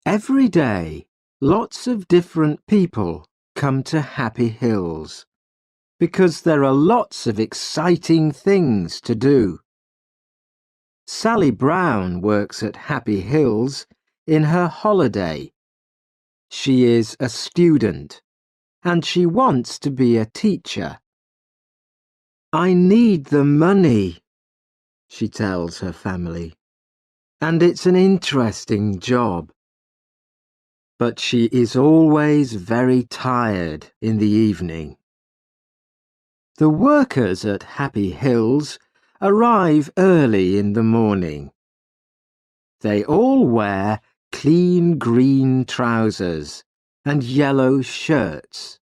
Every day, lots of different people come to Happy Hills because there are lots of exciting things to do. Sally Brown works at Happy Hills in her holiday. She is a student and she wants to be a teacher. "I need the money," she tells her family, "and it's an interesting job." But she is always very tired in the evening. The workers at Happy Hills arrive early in the morning. They all wear clean green trousers and yellow shirts.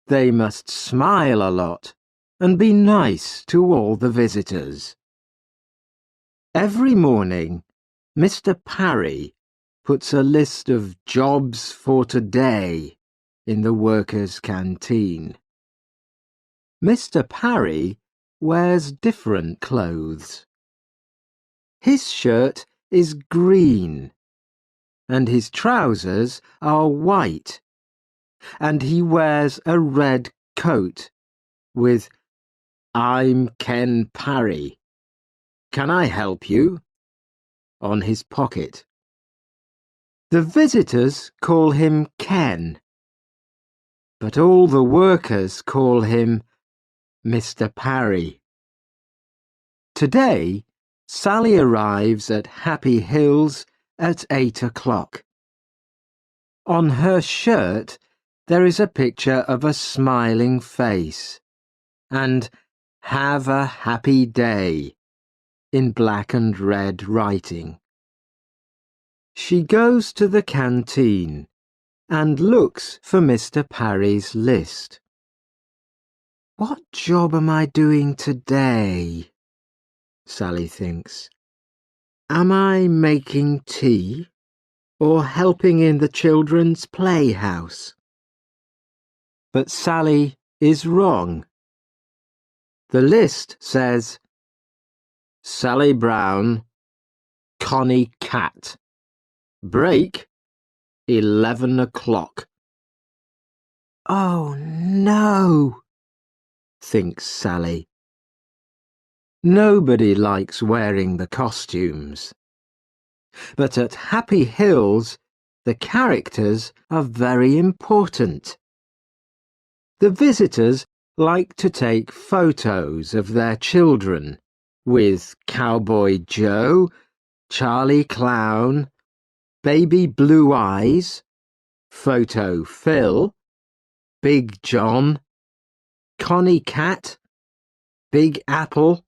They must smile a lot and be nice to all the visitors. Every morning, Mr. Parry puts a list of jobs for today in the workers' canteen. Mr. Parry wears different clothes. His shirt is green and his trousers are white, and he wears a red coat with "I'm Ken Parry. Can I help you?" on his pocket. The visitors call him Ken, but all the workers call him Mr. Parry. Today, Sally arrives at Happy Hills at 8 o'clock. On her shirt, there is a picture of a smiling face and "Have a happy day" in black and red writing. She goes to the canteen and looks for Mr. Parry's list. "What job am I doing today?" Sally thinks. "Am I making tea or helping in the children's playhouse?" But Sally is wrong. The list says Sally Brown, Connie Cat. Break 11 o'clock. "Oh no," thinks Sally. Nobody likes wearing the costumes. But at Happy Hills, the characters are very important. The visitors like to take photos of their children with Cowboy Joe, Charlie Clown, Baby Blue Eyes, Photo Phil, Big John, Connie Cat, Big Apple,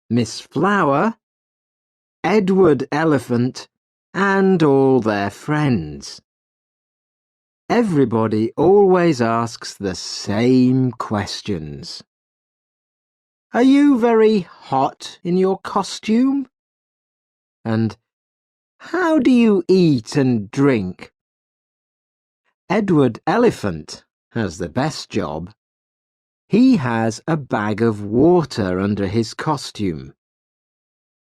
Miss Flower, Edward Elephant, and all their friends. Everybody always asks the same questions. "Are you very hot in your costume?" And "How do you eat and drink?" Edward Elephant has the best job. He has a bag of water under his costume.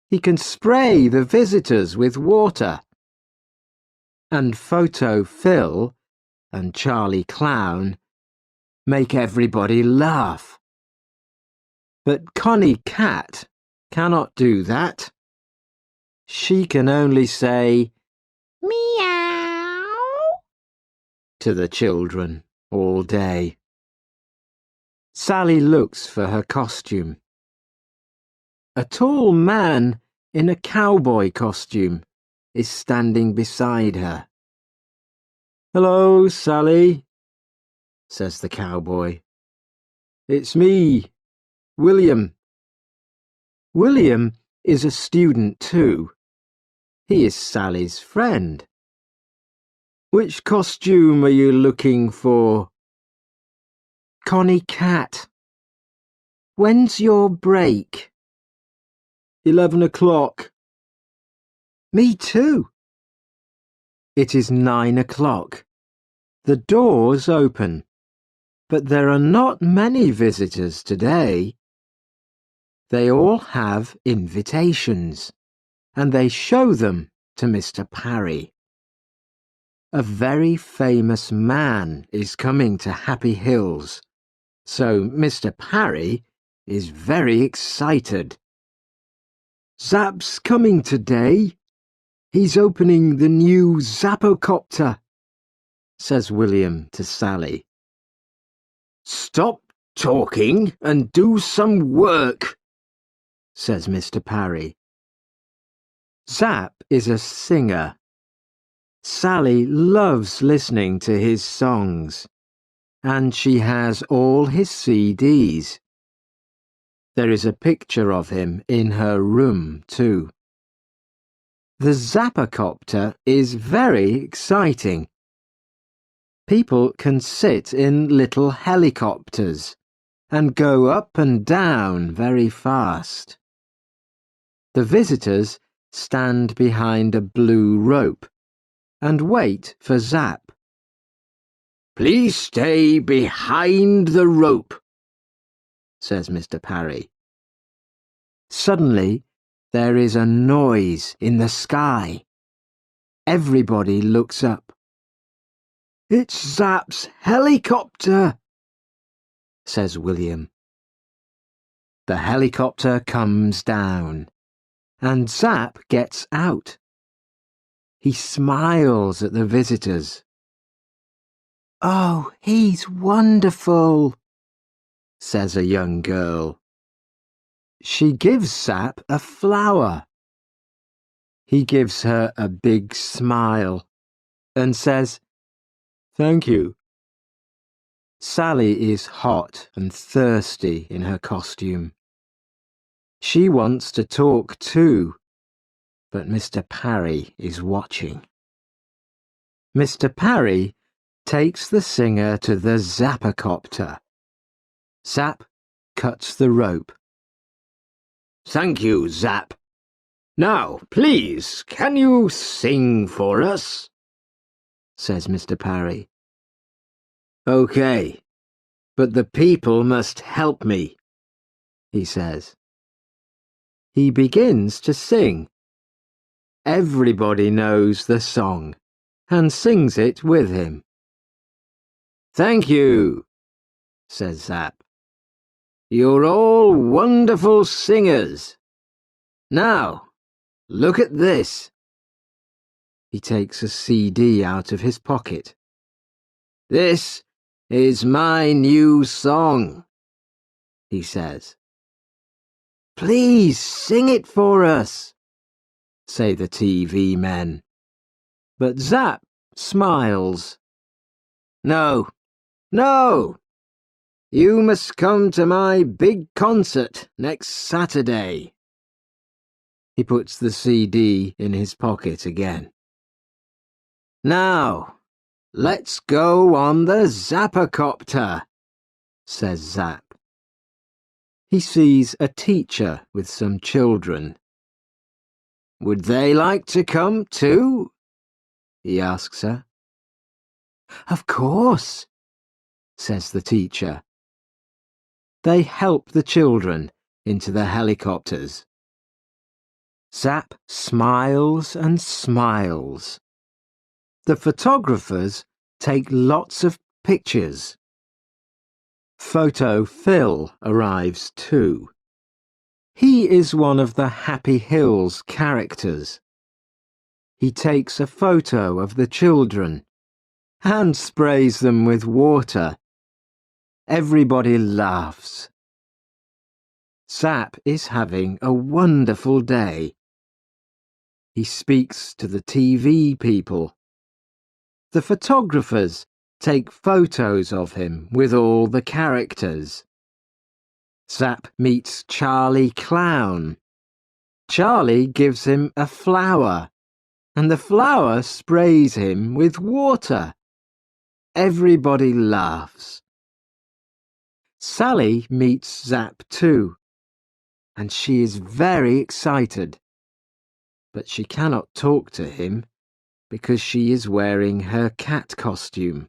He can spray the visitors with water. And Photo Phil and Charlie Clown make everybody laugh. But Connie Cat cannot do that. She can only say "Meow" to the children all day. Sally looks for her costume. A tall man in a cowboy costume is standing beside her. "Hello, Sally," says the cowboy. "It's me, William." William is a student too. He is Sally's friend. "Which costume are you looking for?" "Connie Cat." "When's your break?" 11 o'clock. "Me too." It is 9 o'clock. The doors open, but there are not many visitors today. They all have invitations, and they show them to Mr. Parry. A very famous man is coming to Happy Hills, so Mr. Parry is very excited. Zap's coming today. He's opening the new Zappocopter, says William to Sally. Stop talking and do some work, says Mr. Parry. Zap is a singer. Sally loves listening to his songs, and she has all his CDs. There is a picture of him in her room, too. The Zappocopter is very exciting. People can sit in little helicopters and go up and down very fast. The visitors stand behind a blue rope and wait for Zap. Please stay behind the rope, says Mr. Parry. Suddenly, there is a noise in the sky. Everybody looks up. It's Zap's helicopter, says William. The helicopter comes down, and Zap gets out. He smiles at the visitors. Oh, he's wonderful, says a young girl. She gives Zap a flower. He gives her a big smile and says, Thank you. Sally is hot and thirsty in her costume. She wants to talk too, but Mr. Parry is watching. Mr. Parry takes the singer to the Zappocopter. Zap cuts the rope. Thank you, Zap. Now, please, can you sing for us? Says Mr. Parry. OK, but the people must help me, he says. He begins to sing. Everybody knows the song and sings it with him. Thank you, says Zap. You're all wonderful singers. Now, look at this. He takes a CD out of his pocket. This is my new song, he says. Please sing it for us, say the TV men. But Zap smiles. No, no! You must come to my big concert next Saturday. He puts the CD in his pocket again. Now, let's go on the Zappocopter, says Zap. He sees a teacher with some children. Would they like to come too? He asks her. Of course, says the teacher. They help the children into the helicopters. Zap smiles and smiles. The photographers take lots of pictures. Photo Phil arrives too. He is one of the Happy Hills characters. He takes a photo of the children and sprays them with water. Everybody laughs. Zap is having a wonderful day. He speaks to the TV people. The photographers take photos of him with all the characters. Zap meets Charlie Clown. Charlie gives him a flower, and the flower sprays him with water. Everybody laughs. Sally meets Zap too, and she is very excited. But she cannot talk to him because she is wearing her cat costume,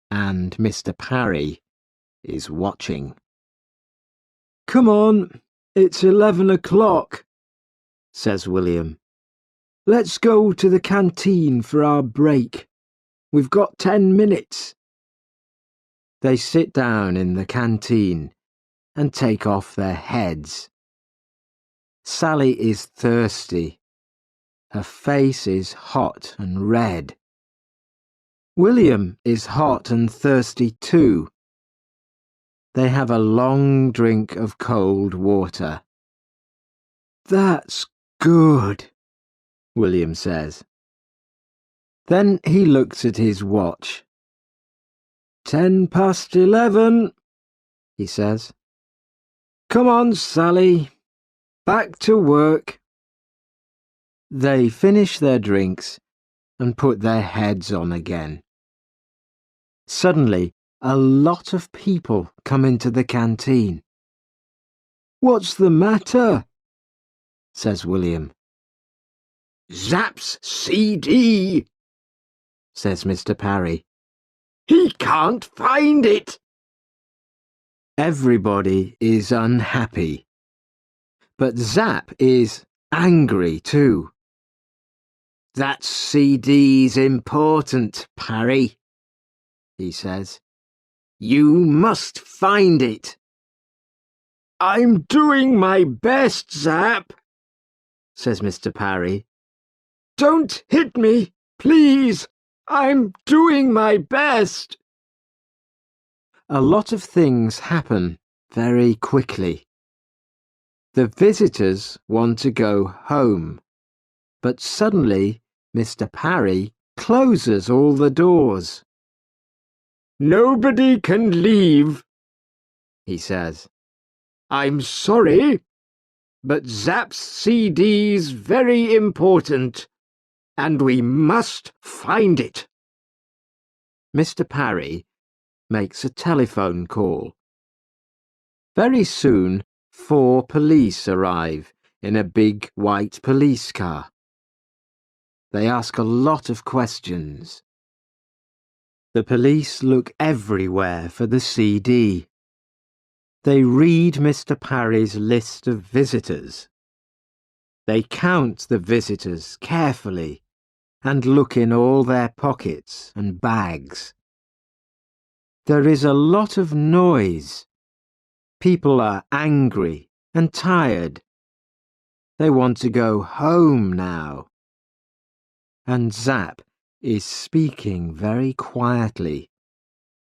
and Mr. Parry is watching. Come on, it's 11 o'clock, says William. Let's go to the canteen for our break. We've got 10 minutes. They sit down in the canteen and take off their heads. Sally is thirsty. Her face is hot and red. William is hot and thirsty too. They have a long drink of cold water. "That's good," William says. Then he looks at his watch. 11:10, he says. "Come on, Sally. Back to work." They finish their drinks and put their heads on again. Suddenly, a lot of people come into the canteen. "What's the matter?" says William. "Zap's CD," says Mr. Parry. "He can't find it." Everybody is unhappy, but Zap is angry too. "That CD's important, Parry," he says. "You must find it." "I'm doing my best, Zap," says Mr. Parry. "Don't hit me, please. I'm doing my best." A lot of things happen very quickly. The visitors want to go home, but suddenly Mr. Parry closes all the doors. "Nobody can leave," he says. "I'm sorry, but Zap's CD's very important, and we must find it." Mr. Parry makes a telephone call. Very soon, 4 police arrive in a big white police car. They ask a lot of questions. The police look everywhere for the CD. They read Mr. Parry's list of visitors. They count the visitors carefully and look in all their pockets and bags. There is a lot of noise. People are angry and tired. They want to go home now. And Zap is speaking very quietly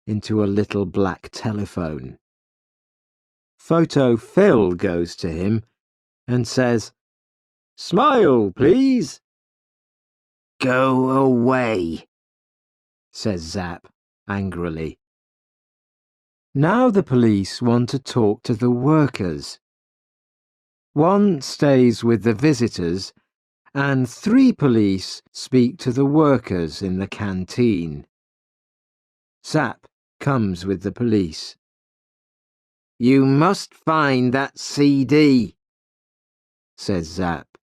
into a little black telephone. Photo Phil goes to him and says, "Smile, please." "Go away," says Zap angrily. Now the police want to talk to the workers. One stays with the visitors, and 3 police speak to the workers in the canteen. Zap comes with the police. "You must find that CD," says Zap.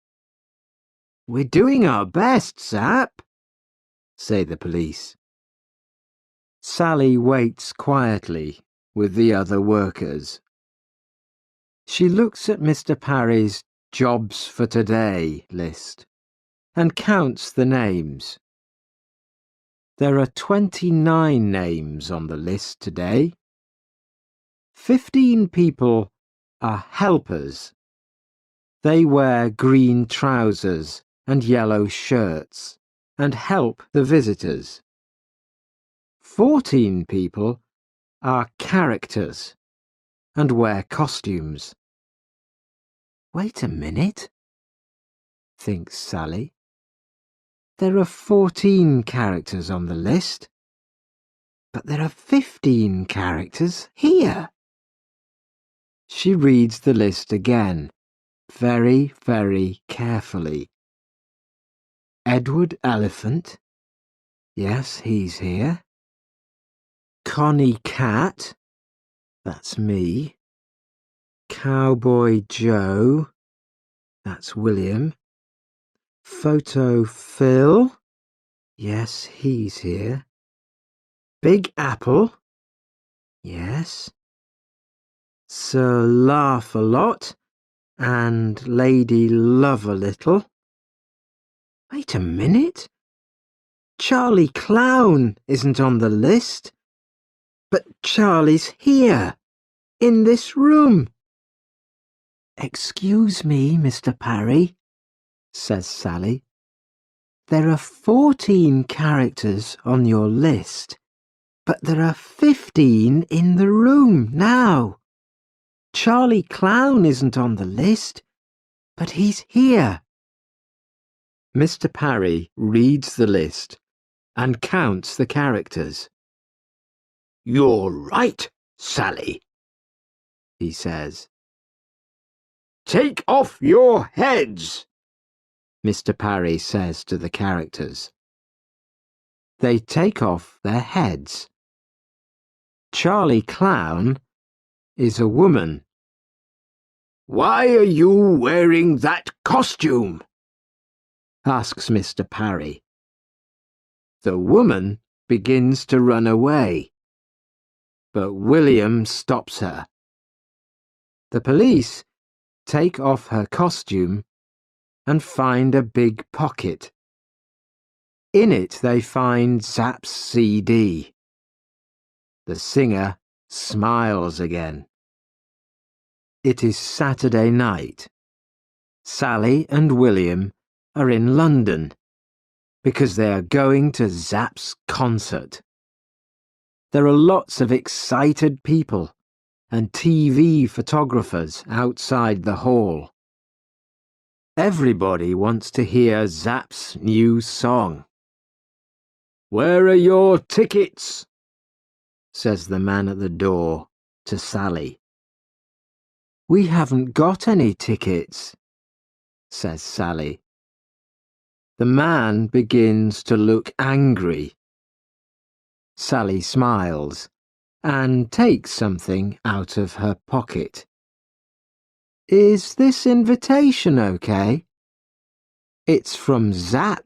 "We're doing our best, Zap," say the police. Sally waits quietly with the other workers. She looks at Mr. Parry's Jobs for Today list and counts the names. There are 29 names on the list today. 15 people are helpers. They wear green trousers and yellow shirts and help the visitors. 14 people are characters and wear costumes. "Wait a minute," thinks Sally. "There are 14 characters on the list, but there are 15 characters here." She reads the list again, very, very carefully. Edward Elephant, yes, he's here. Connie Cat, that's me. Cowboy Joe, that's William. Photo Phil, yes, he's here. Big Apple, yes. Sir Laugh-a-Lot and Lady Love-a-Little. Wait a minute. Charlie Clown isn't on the list, but Charlie's here, in this room. Excuse me, Mr. Parry, says Sally. There are 14 characters on your list, but there are 15 in the room now. Charlie Clown isn't on the list, but he's here. Mr. Parry reads the list and counts the characters. You're right, Sally, he says. Take off your heads, Mr. Parry says to the characters. They take off their heads. Charlie Clown is a woman. Why are you wearing that costume? Asks Mr. Parry. The woman begins to run away, but William stops her. The police take off her costume and find a big pocket. In it they find Zapp's CD. The singer smiles again. It is Saturday night. Sally and William are in London because they are going to Zapp's concert. There are lots of excited people and TV photographers outside the hall. Everybody wants to hear Zapp's new song. Where are your tickets? Says the man at the door to Sally. We haven't got any tickets, says Sally. The man begins to look angry. Sally smiles and takes something out of her pocket. Is this invitation okay? It's from Zapp.